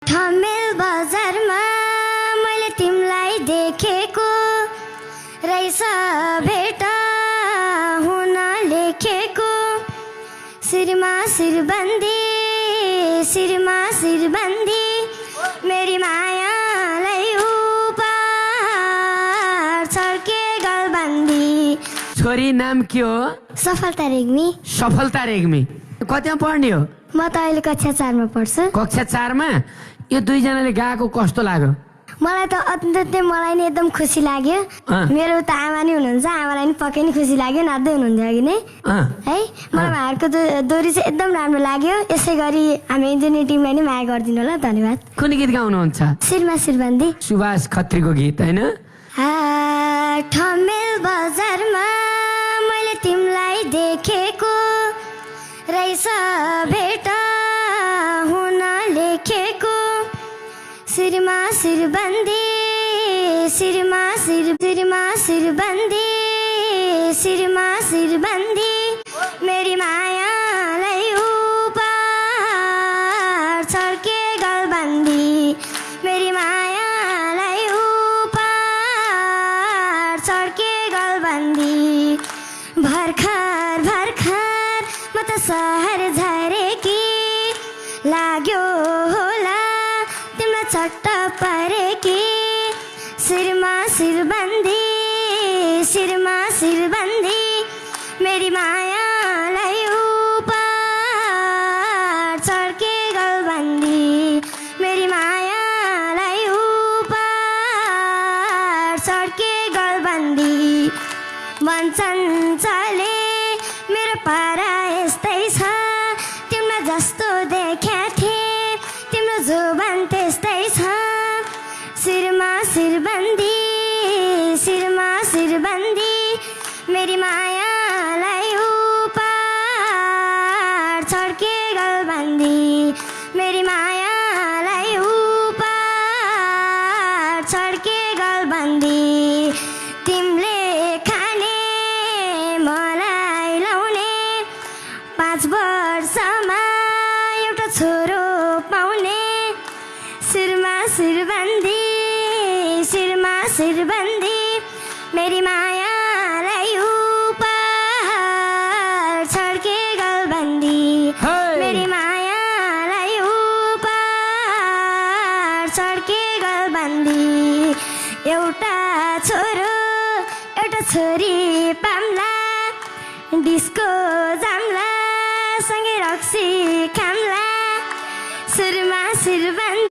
ठमेल बजारमा मैले तिमीलाई देखेको रहेछ भेट हुन लेखेको शिरमा शिरबन्दी मेरी मायालाई उपार छर्के गलबन्दी। छोरी नाम के हो? सफलता रेग्मी। सफलता रेग्मी कतिमा पढ्ने हो? म त अहिले कक्षा 4 मा पढ्छु। कक्षा 4 मा? यो दुईजनाले गाएको कस्तो लाग्यो? मलाई त अत्यन्तै मलाई नि एकदम खुसी लाग्यो। मेरो त आमा नि हुनुहुन्छ, आमालाई नि पक्कै नि खुसी लाग्यो, नाच्दै हुनुहुन्छ अघि नै है। मलाई उहाँहरूको दोहोरी चाहिँ एकदम राम्रो लाग्यो। यसै गरी हामी इन्जिनियरिङ टिमलाई नि माया गरिदिनु होला। धन्यवाद। कुन गीत गाउनुहुन्छ? शिरमा शिरबन्दी, सुभाष खत्रीको गीत हैन? ठमेल बजारमा मैले तिमीलाई देखेको रहेछ भेट हुन लेखेको शिरमा शिरबन्दी मेरी मायालाई उपार छर्के गलबन्दी मेरी मायालाई उपार छर्के गलबन्दी। भर्खर म त सहर झरेकी लाग्यो होला तिम्रो चट्ट परेकी शिरमा शिरबन्दी मेरी मायालाई उपार छर्के गलबन्दी मेरी मायालाई उपार छर्के गलबन्दी। मन चञ्चले मेरो पारा यस्तै छ तिम्रो जस्तो देख्या थिएँ तिम्रो जुबान त्यस्तै छ शिरमा शिरबन्दी मेरी मायालाई उपार छर्के गलबन्दी मेरी मायालाई उपार छर्के गलबन्दी। तिमीले खाने मलाई लाउने 5 वर्षमा एउटा छोरो पाउने शिरमा शिरबन्दी मेरी मायालाई उपार छर्के गलबन्दी मेरी मायालाई उपार छर्के गलबन्दी। एउटा छोरो एउटा छोरी पाम्ला डिस्को जाम्ला सँगै रक्सी खाम्ला शिरमा शिरबन्दी।